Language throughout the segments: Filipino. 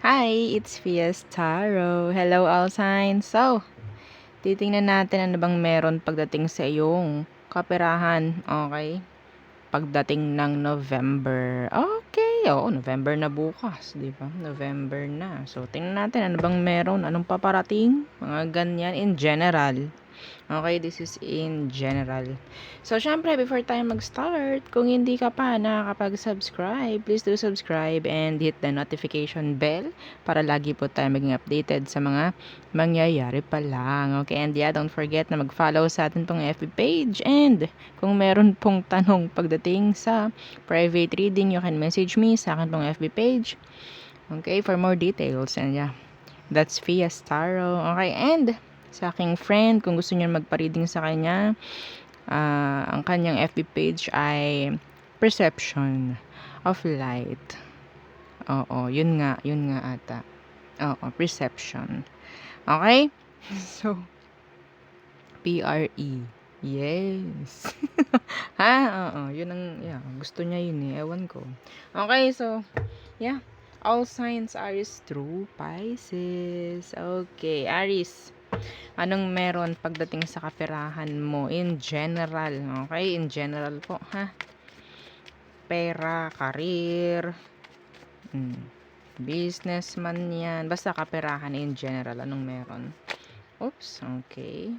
Hi, it's Fias Taro. Hello, all signs. So, titingnan natin ano bang meron pagdating sa iyong kaperahan. Okay? Pagdating ng November. Okay, oo, November na bukas, di ba? November na. So, tingnan natin ano bang meron, anong paparating, mga ganyan in general. Okay, this is in general. So, syempre, before tayo mag-start, kung hindi ka pa nakakapag-subscribe, please do subscribe and hit the notification bell para lagi po tayo maging updated sa mga mangyayari pa lang. Okay, and yeah, don't forget na mag-follow sa atin pong FB page. And kung meron pong tanong pagdating sa private reading, you can message me sa akin pong FB page. Okay, for more details. And yeah, that's Fia Staro. Okay, and sa aking friend, kung gusto niyo magpa-reading sa kanya, ang kanyang FB page ay Perception of Light. Oo, yun nga ata. Oo, Perception. Okay? So, PRE. Yes. Ha? Oo, yun ang, yeah, gusto niya yun eh. Ewan ko. Okay, so, yeah. All signs Aries true Pisces. Okay, Aries. Anong meron pagdating sa kaperahan mo in general? Okay, in general po, ha? Pera, career, businessman yan. Basta kaperahan in general. Anong meron? Oops, okay.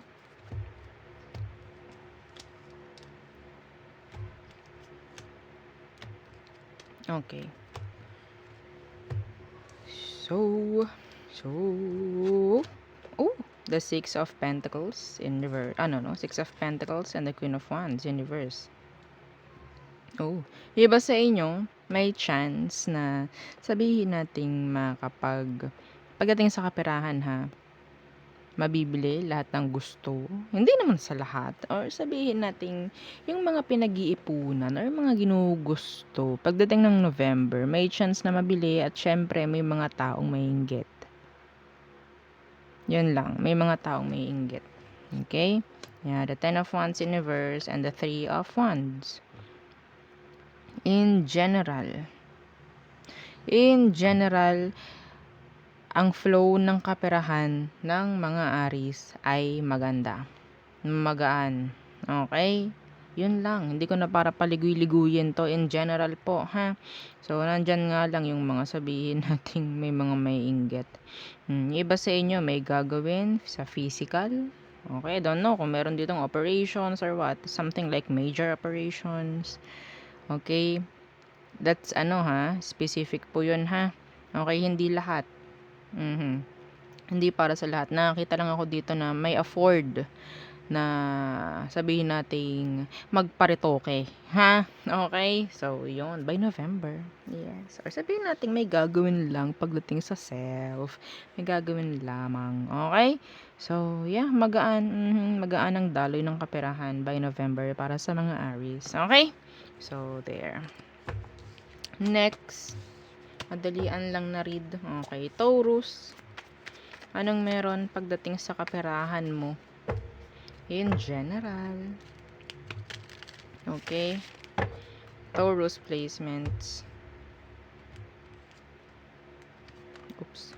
Okay. So, oh, the Six of Pentacles in reverse. No, Six of Pentacles and the Queen of Wands in reverse. Oh, iba sa inyo, may chance na sabihin nating pagdating sa kaperahan ha, mabibili lahat ng gusto. Hindi naman sa lahat. Or sabihin nating yung mga pinag-iipunan or mga ginugusto. Pagdating ng November, may chance na mabili at syempre may mga taong may inggit. Yun lang, may mga taong may inggit. Okay? Yeah, the Ten of Wands in reverse and the Three of Wands. In general, ang flow ng kaperahan ng mga Aries ay maganda. Magaan. Okay? Yun lang. Hindi ko na para paligoy-liguyin to in general po, ha? So, nandyan nga lang yung mga sabihin nating may mga may inggit. Iba sa inyo, may gagawin sa physical. Okay, don't know kung meron ditong operations or what. Something like major operations. Okay? That's specific po yun, ha? Okay, hindi lahat. Hindi para sa lahat. Nakakita lang ako dito na may afford na sabihin nating magparitoke, ha? Okay? So, yun. By November. Yes. Or sabihin nating may gagawin lang pagdating sa self. May gagawin lamang. Okay? So, yeah. Magaan ang daloy ng kaperahan by November para sa mga Aries. Okay? So, there. Next. Madalian lang na read. Okay. Taurus. Anong meron pagdating sa kaperahan mo? In general. Okay. Taurus placements. Oops.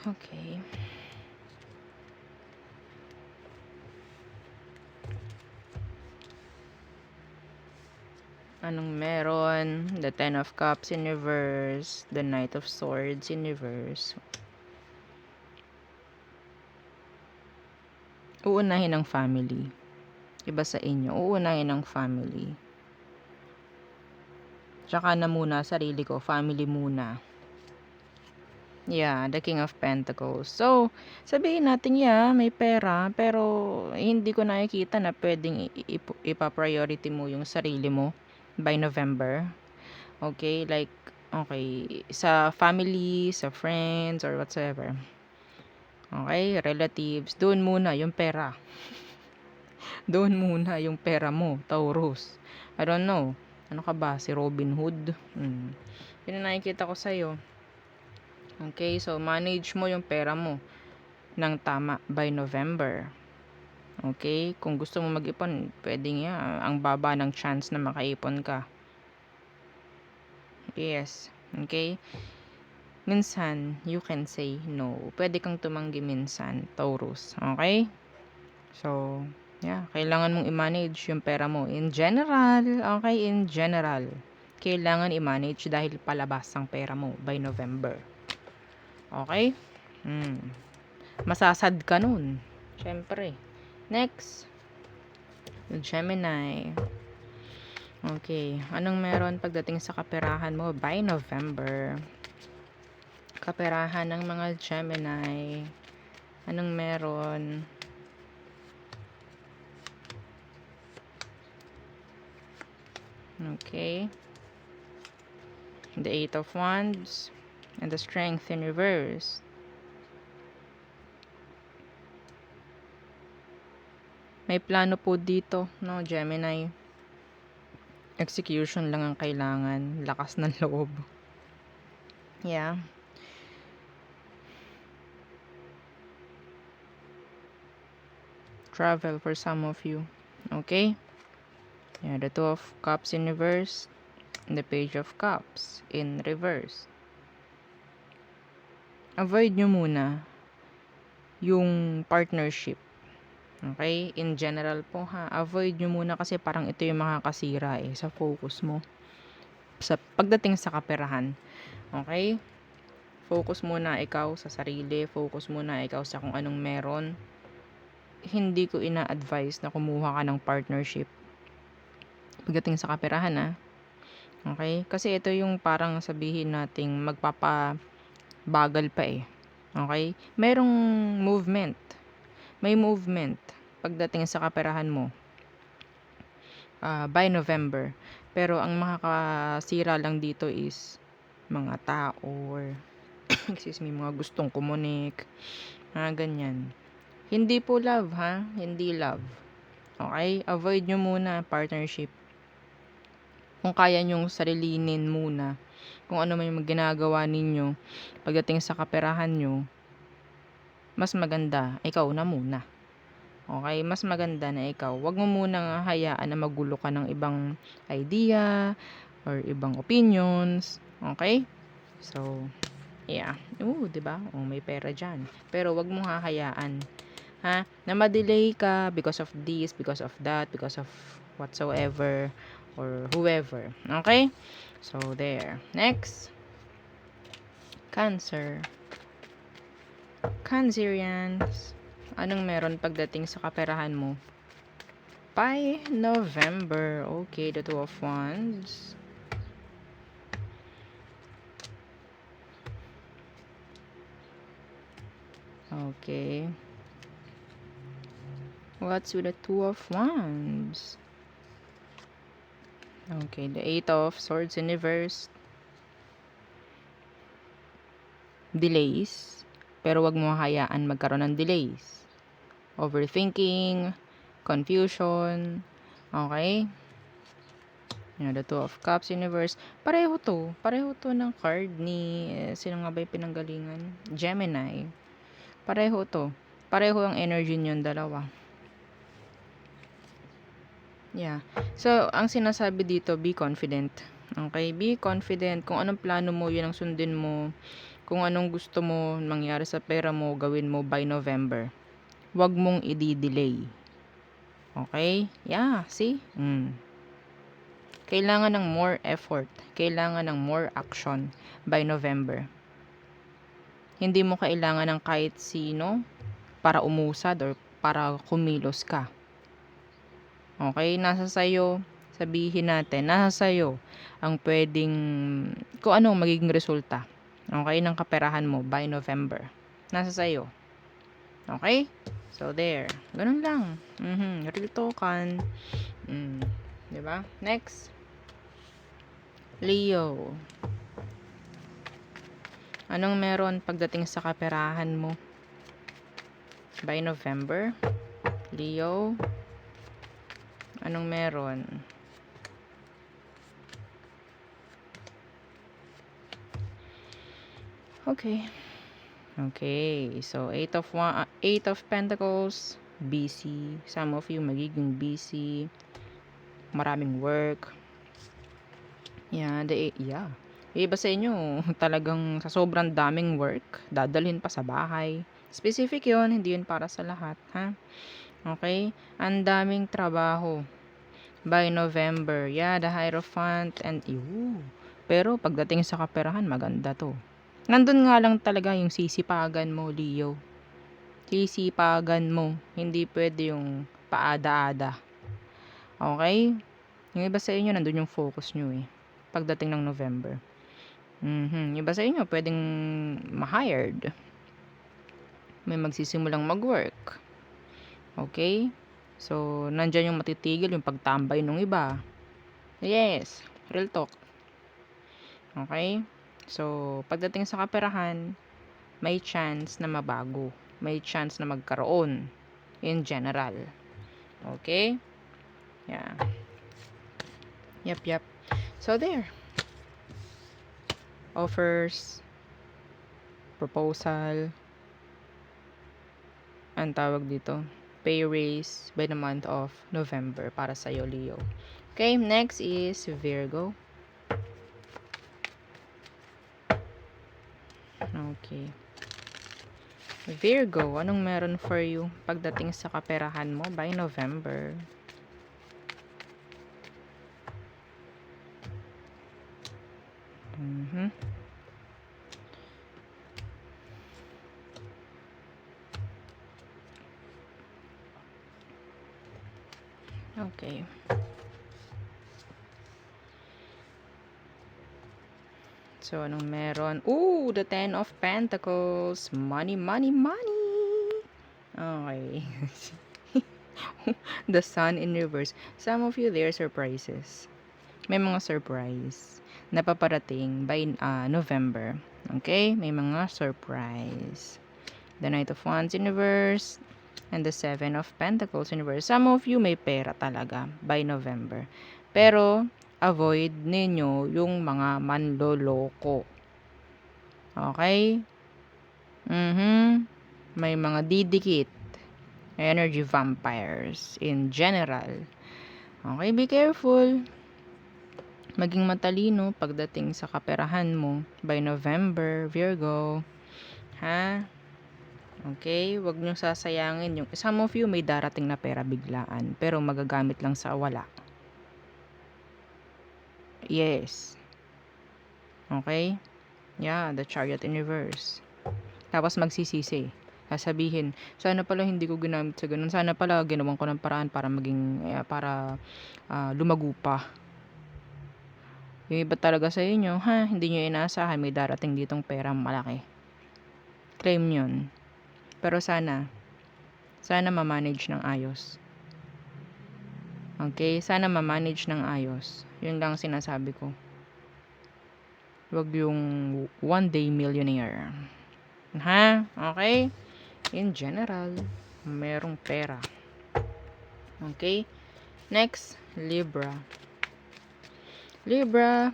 Okay. Anong meron? The Ten of Cups in reverse. The Knight of Swords in reverse. Uunahin ang family. Iba sa inyo. Uunahin ang family. Tsaka na muna sarili ko. Family muna. Yeah, the King of Pentacles. So, sabihin natin may pera, pero hindi ko nakikita na pwedeng ipa-priority mo yung sarili mo by November. Okay, like, okay, sa family, sa friends, or whatsoever. Okay, relatives, doon muna yung pera. Doon muna yung pera mo, Taurus. I don't know. Ano ka ba? Si Robin Hood? Yun ang nakikita ko sa'yo. Okay, so manage mo yung pera mo ng tama by November. Okay, kung gusto mo mag-ipon, pwedeng ang baba ng chance na makaipon ka. Yes. Okay? Minsan, you can say no. Pwede kang tumanggi minsan, Taurus. Okay? So, yeah. Kailangan mong i-manage yung pera mo. In general, okay? In general. Kailangan i-manage dahil palabas ang pera mo by November. Okay? Masasad ka nun. Siyempre. Next. Gemini. Okay. Anong meron pagdating sa kaperahan mo by November? Kaperahan ng mga Gemini. Anong meron? Okay. The Eight of Wands. And the Strength in reverse. May plano po dito, no, Gemini. Execution lang ang kailangan. Lakas ng loob. Yeah. Travel for some of you. Okay? Yeah, the Two of Cups in reverse. And the Page of Cups in reverse. Avoid nyo muna yung partnership. Okay? In general po ha. Avoid nyo muna kasi parang ito yung makakasira sa focus mo. Sa pagdating sa kaperahan. Okay? Focus muna ikaw sa sarili. Focus muna ikaw sa kung anong meron. Hindi ko ina-advise na kumuha ka ng partnership pagdating sa kaperahan ha. Okay? Kasi ito yung parang sabihin nating magpapabagal pa Okay? Merong movement. May movement pagdating sa kaperahan mo by November. Pero ang makakasira lang dito is mga tao or excuse me, mga gustong kumunik. Ganyan. Hindi po love ha. Hindi love. Okay? Avoid nyo muna partnership. Kung kaya nyong sarilinin muna kung ano may ginagawa ninyo pagdating sa kaperahan nyo, mas maganda ikaw na muna. Okay? Mas maganda na ikaw. Huwag mo munang hayaan na magulo ka ng ibang idea or ibang opinions. Okay? So, yeah. Diba? May pera dyan. Pero huwag mong hahayaan na ma-delay ka because of this, because of that, because of whatsoever or whoever. Okay? So, there. Next. Cancer. Cancerians. Anong meron pagdating sa kaperahan mo? By November. Okay, the Two of Wands. Okay. What's with the Two of Wands? Okay, the Eight of Swords in reverse. Delays. Pero wag mo hayaan magkaroon ng delays. Overthinking, confusion. Okay? The Two of Cups in reverse. Pareho to ng card ni sino nga ba yung pinanggalingan? Gemini. Pareho to. Pareho ang energy niyon dalawa. Yeah. So, ang sinasabi dito, be confident. Okay? Be confident. Kung anong plano mo, yun ang sundin mo. Kung anong gusto mo mangyari sa pera mo, gawin mo by November. Huwag mong i-delay. Okay? Yeah, see? Kailangan ng more effort. Kailangan ng more action by November. Hindi mo kailangan ng kahit sino para umusad or para kumilos ka. Okay? Nasa sayo, sabihin natin, nasa sayo ang pwedeng, kung anong magiging resulta. Okay? Ng kaperahan mo by November. Nasa sayo. Okay? So, there. Ganun lang. Real talkan. Diba? Next. Leo. Anong meron pagdating sa kaperahan mo by November? Leo. Anong meron? Okay. So, Eight of Pentacles, busy. Some of you magiging busy. Maraming work. Yeah, Yung iba sa inyo, talagang sa sobrang daming work, dadalhin pa sa bahay. Specific yon, hindi yun para sa lahat, ha? Okay? Ang daming trabaho. By November, yeah, the Hierophant and pero pagdating sa kaperahan, maganda to. Nandun nga lang talaga yung sisipagan mo, Leo. Sisipagan mo. Hindi pwede yung paada-ada. Okay? Yung iba sa inyo, nandun yung focus nyo eh. Pagdating ng November. Yung iba sa inyo, pwedeng ma-hired. May magsisimulang mag-work. Okay? So, nandyan yung matitigil, yung pagtambay ng iba. Yes, real talk. Okay? So, pagdating sa kaperahan, may chance na mabago. May chance na magkaroon in general. Okay? Yeah. Yep. So, there. Offers, proposal, ang tawag dito, pay raise by the month of November para sa'yo, Leo. Okay, next is Virgo. Okay. Virgo, anong meron for you pagdating sa kaperahan mo by November? Okay. So, anong meron? Ooh, the Ten of Pentacles. Money. Okay. The Sun in reverse. Some of you, there are surprises. May mga surprise na paparating by November. Okay? May mga surprise. The Knight of Wands in reverse and the Seven of Pentacles in reverse. Some of you may pera talaga by November. Pero, avoid ninyo yung mga manloloko. Okay? May mga didikit. Energy vampires in general. Okay, be careful. Maging matalino pagdating sa kaperahan mo by November, Virgo. Ha? Okay? Huwag nyo sasayangin yung... Some of you may darating na pera biglaan, pero magagamit lang sa wala. Yes. Okay? Yeah, the Chariot in reverse. Tapos magsisisi. Sasabihin, sana pala hindi ko ginamit sa ganun. Sana pala ginawan ko ng paraan para maging, lumago pa. Yung iba talaga sa inyo, hindi nyo inaasahan, may darating ditong pera malaki. Claim yun. Pero sana ma-manage ng ayos. Okay? Sana ma-manage ng ayos. Yun lang sinasabi ko. Huwag yung one day millionaire. Ha? Okay? In general, merong pera. Okay? Next, Libra. Libra,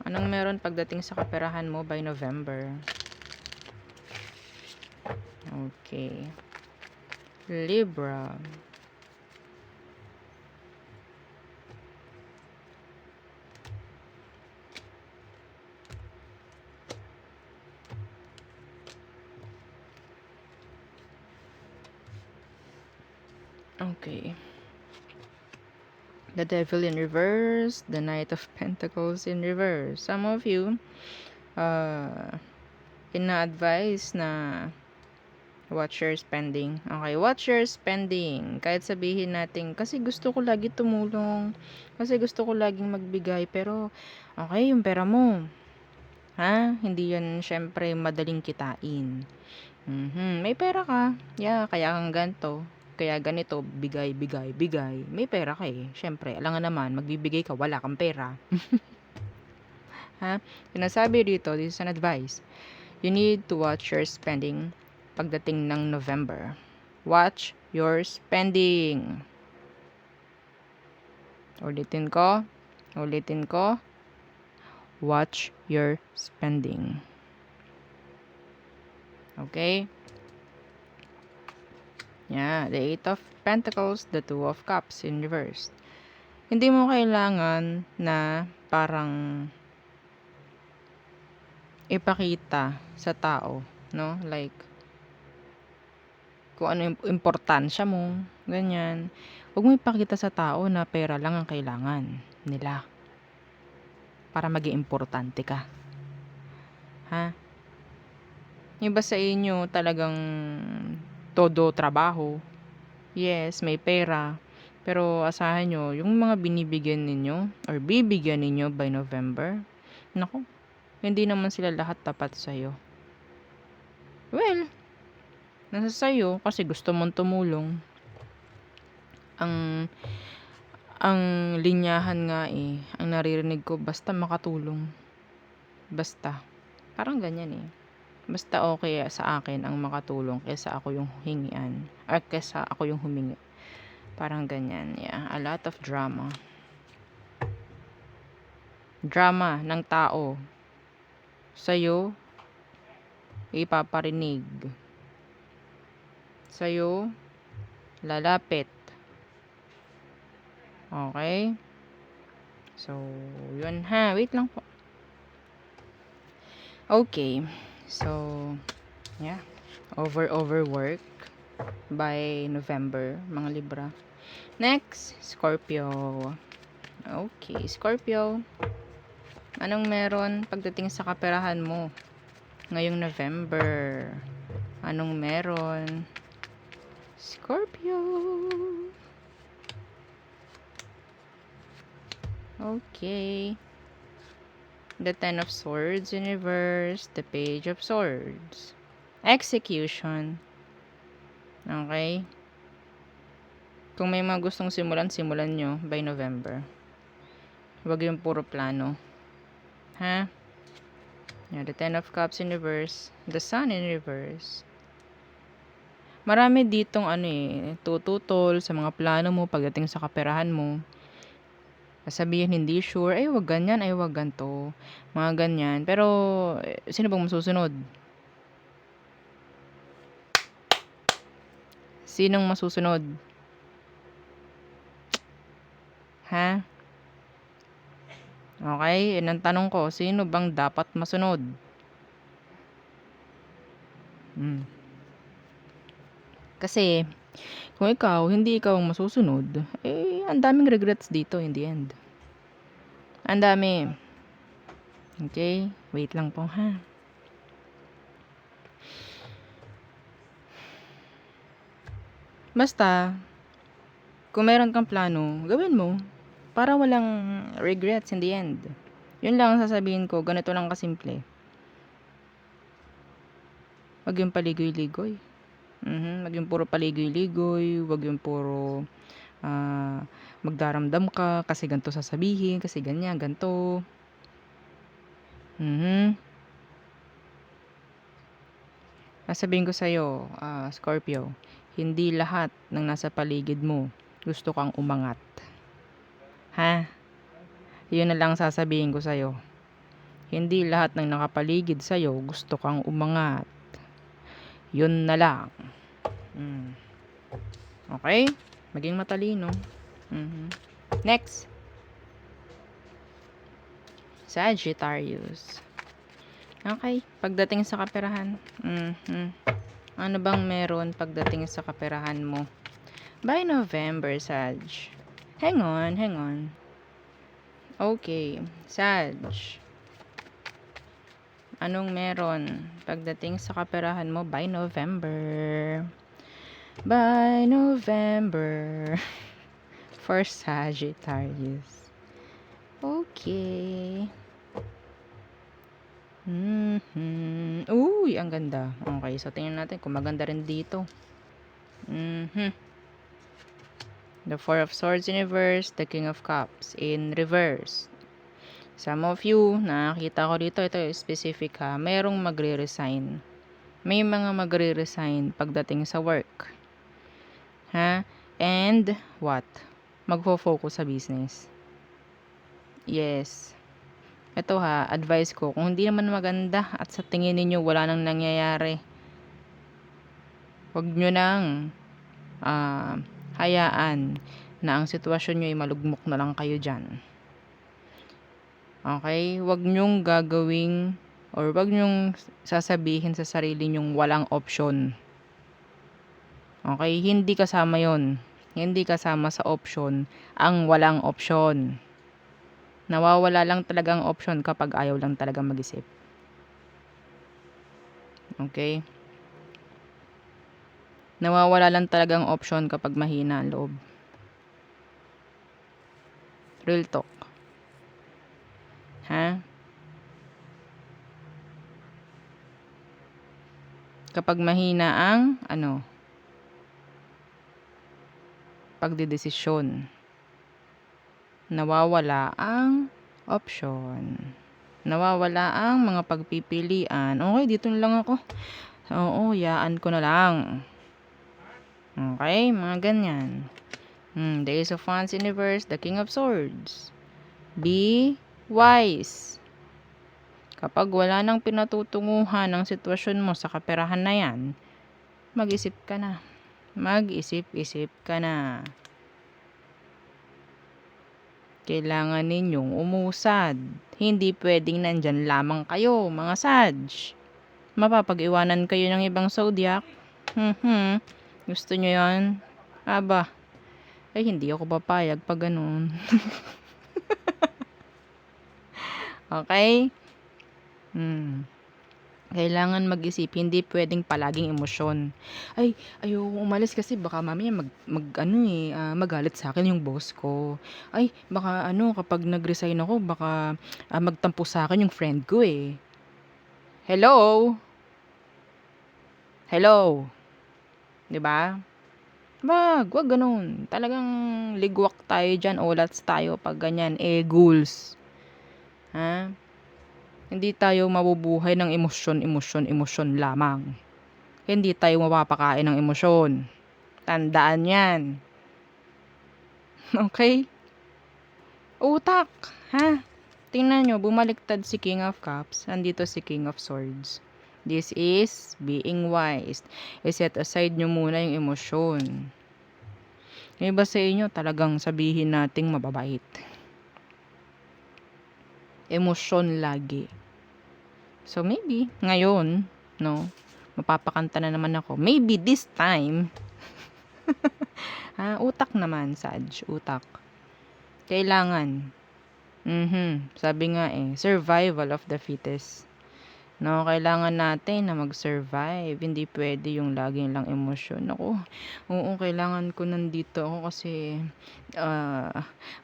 anong meron pagdating sa kaperahan mo by November? Okay. Libra. Okay. The Devil in reverse, the Knight of Pentacles in reverse. Some of you, ina-advise na watch your spending. Okay, watch your spending. Kahit sabihin natin, kasi gusto ko lagi tumulong, kasi gusto ko laging magbigay, pero, okay, yung pera mo, hindi yan, syempre, madaling kitain. May pera ka, kaya kang ganito, kaya ganito, bigay. May pera ka eh. Syempre, alangan naman, magbibigay ka, wala kang pera. Sinasabi dito, this is an advice. You need to watch your spending pagdating ng November. Watch your spending. Ulitin ko. Watch your spending. Okay? Yeah, the Eight of Pentacles, the Two of Cups in reverse. Hindi mo kailangan na parang ipakita sa tao, no? Like, kung ano yung importansya mo, ganyan. Huwag mo ipakita sa tao na pera lang ang kailangan nila para maging importante ka. Ha? Yung iba sa inyo talagang todo trabaho. Yes, may pera. Pero asahan nyo, yung mga binibigyan ninyo or bibigyan ninyo by November, naku, hindi naman sila lahat tapat sa'yo. Well, nasa sa'yo kasi gusto mong tumulong. Ang ang linyahan nga ang naririnig ko, basta makatulong. Basta. Parang ganyan Basta okay sa akin ang makatulong kaysa ako yung hingian. Or kaysa ako yung humingi. Parang ganyan. Yeah, a lot of drama. Drama ng tao. Sa'yo, ipaparinig. Sa'yo, lalapit. Okay? So, yun ha. Wait lang po. Okay. So, yeah. Overwork by November, mga Libra. Next, Scorpio. Okay, Scorpio. Anong meron pagdating sa kaperahan mo ngayong November? Anong meron? Scorpio. Okay. The Ten of Swords in reverse. The Page of Swords. Execution. Okay. Kung may mga gustong simulan nyo by November. Huwag yung puro plano. Ha? Yeah, the Ten of Cups in reverse. The Sun in reverse. Marami ditong tututol sa mga plano mo pagdating sa kaperahan mo. Sasabihin hindi sure, ay wag ganyan, ay wag ganto. Mga ganyan. Pero, sino bang masusunod? Sinong masusunod? Ha? Okay, yun ang tanong ko. Sino bang dapat masunod? Kasi, kung hindi ikaw ang masusunod, ang daming regrets dito in the end. Ang dami. Okay, wait lang po ha. Basta, kung meron kang plano, gawin mo. Para walang regrets in the end. Yun lang ang sasabihin ko. Ganito lang kasimple. Wag yung paligoy-ligoy. Wag yung puro paligoy-ligoy. Wag yung puro magdaramdam ka kasi ganito sasabihin, kasi ganyan, ganito. Sasabihin ko sa'yo, Scorpio, hindi lahat ng nasa paligid mo gusto kang umangat. Ha? Yun na lang sasabihin ko sa'yo. Hindi lahat ng nakapaligid sa'yo gusto kang umangat. Yun na lang. Okay? Maging matalino. Next. Sagittarius. Okay. Pagdating sa kaperahan. Ano bang meron pagdating sa kaperahan mo? By November, Sag. Hang on. Okay. Sag. Anong meron pagdating sa kaperahan mo by November? By November. For Sagittarius. Okay. Uy, ang ganda. Okay, so tingnan natin kung maganda rin dito. The Four of Swords in reverse, the King of Cups in reverse. Some of you, nakakita ko dito, ito specific ha, mayroong magre-resign. May mga magre-resign pagdating sa work. Ha? And, what? Magfo-focus sa business. Yes. Ito ha, advice ko, kung hindi naman maganda at sa tingin ninyo wala nang nangyayari, huwag nyo nang hayaan na ang sitwasyon nyo ay malugmok na lang kayo dyan. Okay? Huwag nyong gagawing o or wag niyong sasabihin sa sarili niyong walang option. Okay? Hindi kasama yon. Hindi kasama sa option ang walang option. Nawawala lang talaga ang option kapag ayaw lang talaga mag-isip. Okay? Nawawala lang talaga ang option kapag mahina ang loob. Real talk. Ha? Kapag mahina ang pagdedesisyon, nawawala ang option. Nawawala ang mga pagpipilian. Okay, dito na lang ako. Oo, yaan ko na lang. Okay, mga ganyan. The Ace of Wands in reverse, the King of Swords. Be wise. Kapag wala nang pinatutunguhan ng sitwasyon mo sa kaperahan na yan, mag-isip ka na. Mag-isip-isip ka na. Kailangan ninyong umusad. Hindi pwedeng nandyan lamang kayo, mga Sag. Mapapag-iwanan kayo ng ibang zodiac. Gusto nyo yan? Aba, ay hindi ako papayag pag ganun. Okay? Kailangan mag-isip, hindi pwedeng palaging emosyon. Ay, ayoko umalis kasi baka mamaya magalit sa akin yung boss ko. Ay, baka kapag nag-resign ako, baka magtampo sa akin yung friend ko eh. Hello? Hello? 'Di ba? Wag ganun. Talagang ligwak tayo dyan, olats tayo pag ganyan, goals. Ha? Hindi tayo mabubuhay ng emosyon lamang. Hindi tayo mapapakain ng emosyon. Tandaan yan. Okay? Utak. Ha? Tingnan nyo, bumaliktad si King of Cups. Andito si King of Swords. This is being wise. I-set aside nyo muna yung emosyon. Yung iba sa inyo, talagang sabihin nating mababait. Emosyon lagi. So maybe, ngayon, mapapakanta na naman ako. Maybe this time, utak naman, Sag, utak. Kailangan. Sabi nga survival of the fittest. Kailangan natin na mag-survive. Hindi pwede yung laging lang emosyon. Oo, kailangan ko nandito ako kasi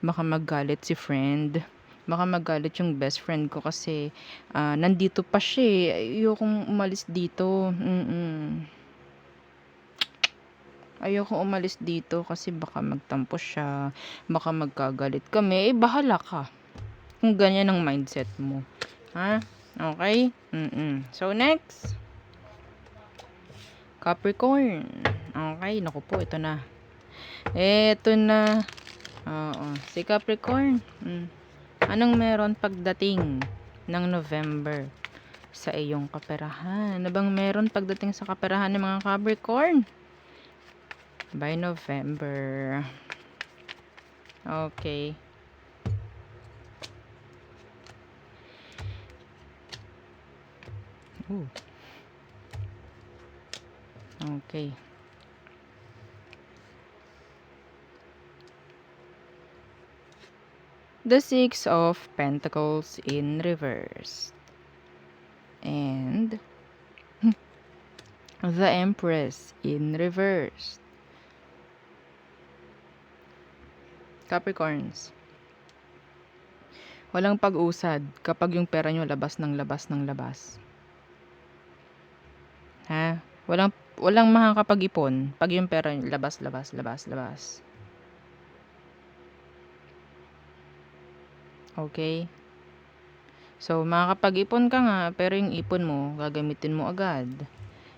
baka magalit si friend. Baka magalit yung best friend ko kasi nandito pa siya. Ayokong umalis dito. Ayokong umalis dito kasi baka magtampo siya. Baka magkagalit kami. Bahala ka. Kung ganyan ang mindset mo. Ha? Okay? So, next. Capricorn. Okay, naku po, ito na. Ito na. Oo, si Capricorn. Anong meron pagdating ng November sa iyong kaperahan? Ano bang meron pagdating sa kaperahan ng mga Capricorn? By November. Okay. Okay. The Six of Pentacles in reverse. And the Empress in reverse. Capricorns. Walang pag-usad kapag yung pera nyo labas ng labas ng labas. Ha? Walang makakapag-ipon pag yung pera nyo labas. Okay? So, makakapag-ipon ka nga, pero yung ipon mo, gagamitin mo agad.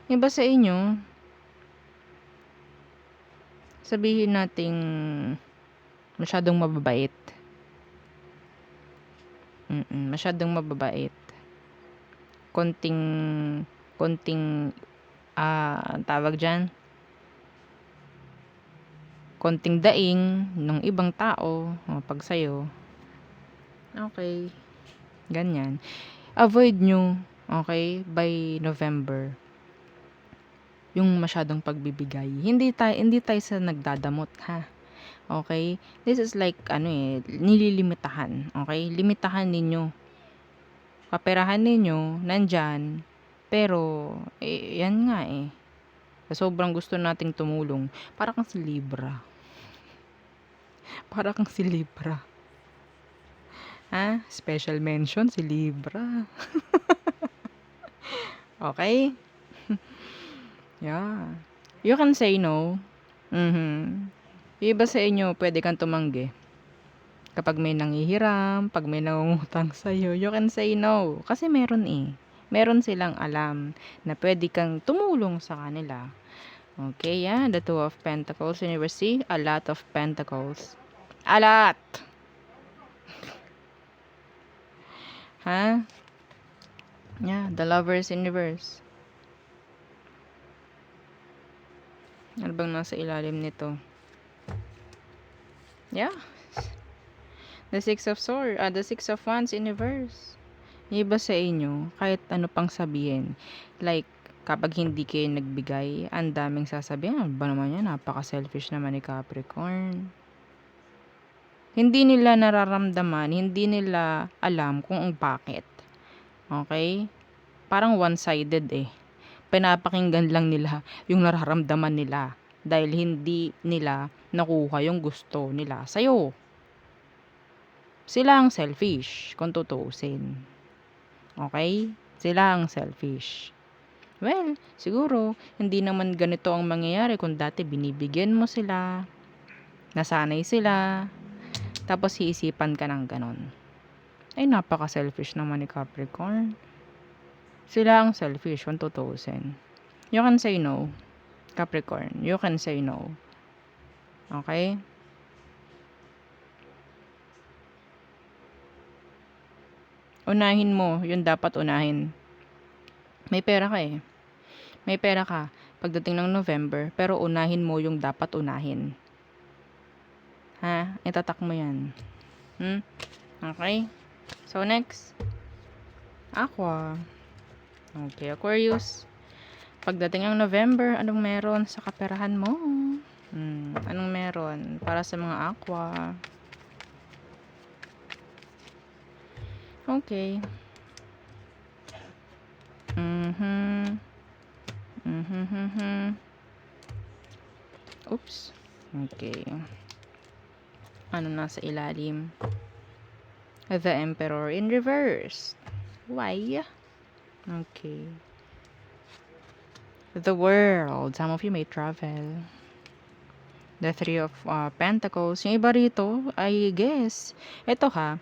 Iba sa inyo, sabihin nating masyadong mababait. Masyadong mababait. Konting tawag dyan, konting daing ng ibang tao pag sa'yo. Okay. Ganyan. Avoid nyo Okay? By November. Yung masyadong pagbibigay. Hindi tayo sa nagdadamot, ha? Okay? This is like, nililimitahan. Okay? Limitahan ninyo. Kaperahan ninyo, nandyan. Pero, yan nga eh. Sa sobrang gusto nating tumulong, para kang si Libra. Para kang si Libra. Ha? Special mention si Libra. Okay? Yeah. You can say no. Yung iba sa inyo, pwede kang tumanggi. Kapag may nanghihiram, pag may nangungutang sa'yo, you can say no. Kasi meron eh. Meron silang alam na pwede kang tumulong sa kanila. Okay, yeah. The Two of Pentacles, Universe, a lot of Pentacles. A lot! Ha? Yeah, the Lovers Universe. Ano bang nasa ilalim nito? Yeah. The Six of Wands Universe. Yung iba sa inyo, kahit ano pang sabihin, like, kapag hindi kayo nagbigay, ang daming sasabihin, ano ba naman yan, napaka-selfish naman ni Capricorn. Hindi nila nararamdaman, hindi nila alam kung bakit. Okay? Parang one-sided eh. Pinapakinggan lang nila yung nararamdaman nila dahil hindi nila nakuha yung gusto nila sa'yo. Sila ang selfish kung tutuusin. Okay? Sila ang selfish. Well, siguro, hindi naman ganito ang mangyayari kung dati binibigyan mo sila, nasanay sila, tapos hiisipan ka ng ganon. Ay, napaka-selfish naman ni Capricorn. Sila ang selfish kung tutuusin. You can say no, Capricorn. You can say no. Okay? Unahin mo yung dapat unahin. May pera ka eh. May pera ka pagdating ng November, pero unahin mo yung dapat unahin. Ha? Itatak mo yan. Okay? So, next. Aqua. Okay, Aquarius. Pagdating ng November, anong meron sa kaperahan mo? Anong meron para sa mga Aqua? Okay. Oops. Okay. Ano nasa ilalim? The Emperor in reverse. Why? Okay. The World. Some of you may travel. The Three of Pentacles. Yung iba rito, I guess. Ito ha.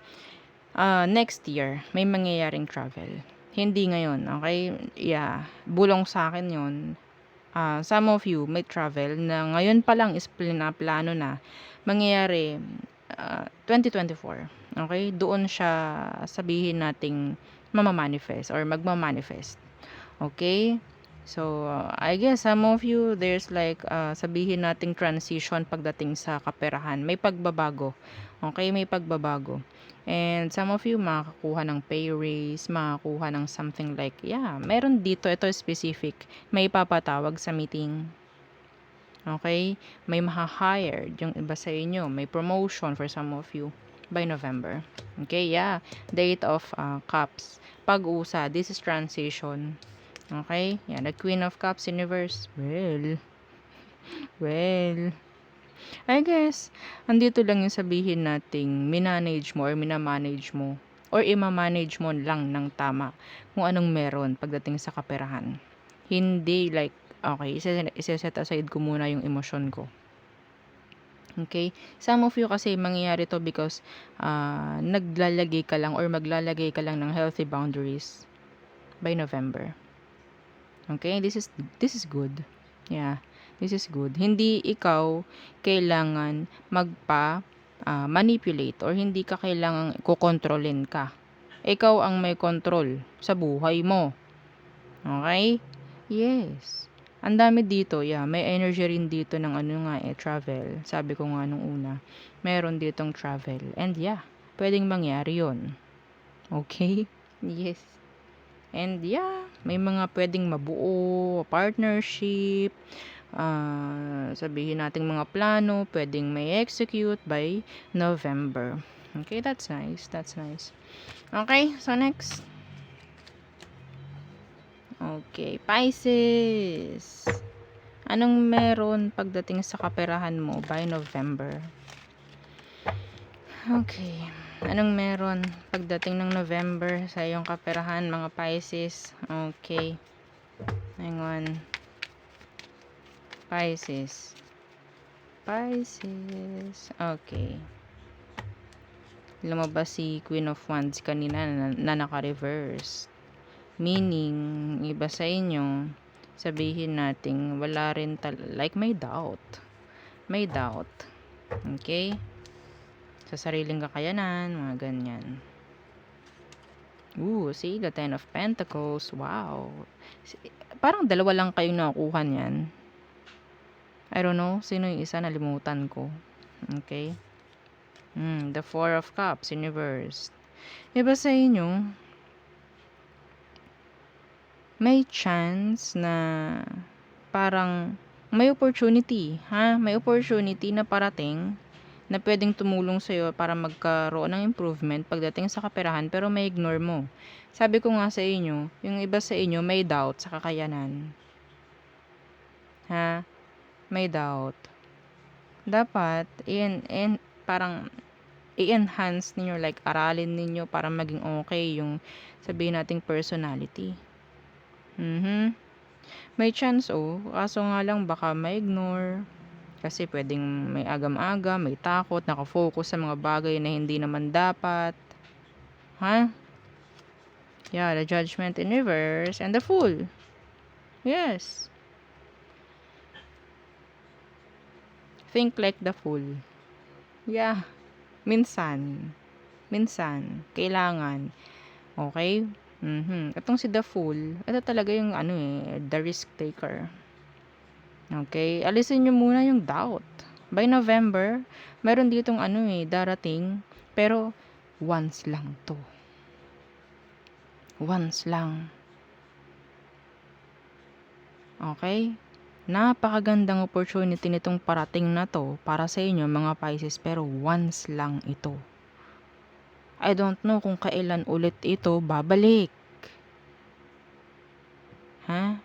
Next year, may mangyayaring travel. Hindi ngayon, okay? Yeah. Bulong sa akin yun. Some of you may travel na ngayon pa lang is plano na mangyayari 2024. Okay? Doon siya sabihin nating mamamanifest or magmamanifest. Okay? So, I guess some of you, there's like, sabihin nating transition pagdating sa kaperahan. May pagbabago. Okay? May pagbabago. And some of you, makakuha ng pay raise, makakuha ng something like, yeah, meron dito, ito specific. May papatawag sa meeting. Okay? May maha-hired yung iba sa inyo. May promotion for some of you by November. Okay, yeah. The 8 of Cups. Pag-usa, this is transition. Okay? Yan, the Queen of Cups Universe. Well, I guess, andito lang yung sabihin nating minanage mo or minamanage mo or ima-manage mo lang ng tama kung anong meron pagdating sa kaperahan. Hindi like, okay, isa-set aside ko muna yung emosyon ko. Okay? Some of you kasi mangyayari to because naglalagay ka lang or maglalagay ka lang ng healthy boundaries by November. Okay? This is good. Yeah. This is good. Hindi ikaw kailangan manipulate or hindi ka kailangan kukontrolin ka. Ikaw ang may control sa buhay mo. Okay? Yes. Ang dami dito, yeah. May energy rin dito ng travel. Sabi ko nga nung una, meron ditong travel. And yeah, pwedeng mangyari yon. Okay? Yes. And yeah, may mga pwedeng mabuo, partnership, sabihin nating mga plano, pwedeng may execute by November. Okay, that's nice. That's nice. Okay, so next. Okay, Pisces. Anong meron pagdating sa kaperahan mo by November? Okay. Anong meron pagdating ng November sa iyong kaperahan, mga Pisces? Okay. Hang on. Pisces. Pisces. Okay. Lumabas si Queen of Wands kanina na naka-reverse. Meaning, iba sa inyo, sabihin nating wala rin like may doubt. May doubt. Okay? Sa sariling kakayanan, mga ganyan. Ooh, see, the Ten of Pentacles. Wow. Parang dalawa lang kayong nakukuha niyan. I don't know, sino yung isa, nalimutan ko. Okay? The Four of Cups, Universe. Iba sa inyo, may chance na parang may opportunity, ha? May opportunity na parating na pwedeng tumulong sa'yo para magkaroon ng improvement pagdating sa kaperahan, pero may ignore mo. Sabi ko nga sa inyo, yung iba sa inyo may doubt sa kakayanan. Ha? May doubt. Dapat, parang i-enhance ninyo, like aralin ninyo para maging okay yung sabihin nating personality. May chance, kaso nga lang baka ma-ignore. Kasi pwedeng may agam-agam, may takot, nakafocus sa mga bagay na hindi naman dapat. Ha? Yeah, the Judgment in reverse and the Fool. Yes. Think like the Fool. Yeah. Minsan. Kailangan. Okay? Itong si the Fool, ito talaga yung the risk taker. Okay? Alisin nyo muna yung doubt. By November, meron ditong darating, pero once lang to. Once lang. Okay? Napakagandang opportunity nitong parating na to para sa inyo, mga Pisces, pero once lang ito. I don't know kung kailan ulit ito babalik. Ha?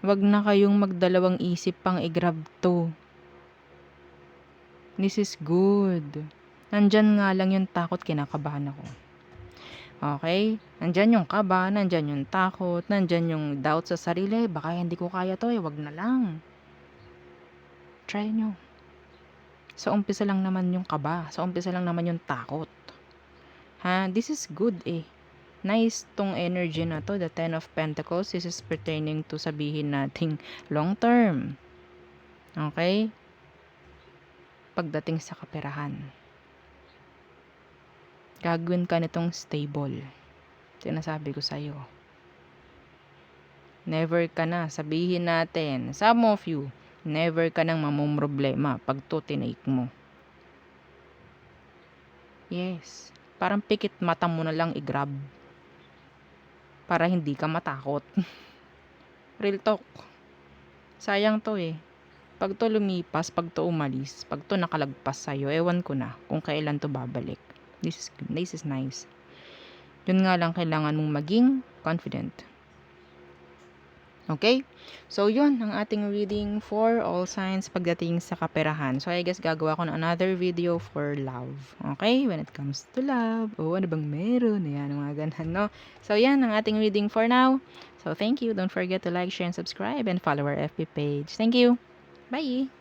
Wag na kayong magdalawang isip pang i-grab to. This is good. Nandyan nga lang yung takot, kinakabahan ako. Okay? Nandyan yung kaba, nandyan yung takot, nandyan yung doubt sa sarili. Baka hindi ko kaya to, wag na lang. Try nyo. Sa umpisa lang naman yung kaba, sa umpisa lang naman yung takot. Ha? This is good Nice tong energy na to, the Ten of Pentacles. This is pertaining to sabihin nating long term. Okay? Pagdating sa kaperahan, gagawin ka nitong stable. Sinasabi ko sa'yo. Never ka na, sabihin natin, some of you, never ka nang mamumroblema pag to tinake mo. Yes. Parang pikit mata mo na lang i-grab. Para hindi ka matakot. Real talk. Sayang to Pag to lumipas, pag to umalis, pag to nakalagpas sa'yo, ewan ko na kung kailan to babalik. This is nice. Yun nga lang, kailangan mong maging confident. Okay? So, yun ang ating reading for all signs pagdating sa kaperahan. So, I guess gagawa ko na another video for love. Okay? When it comes to love. Ano bang meron? Ayan, mga ganun, no? So, yan ang ating reading for now. So, thank you. Don't forget to like, share, and subscribe, and follow our FB page. Thank you. Bye!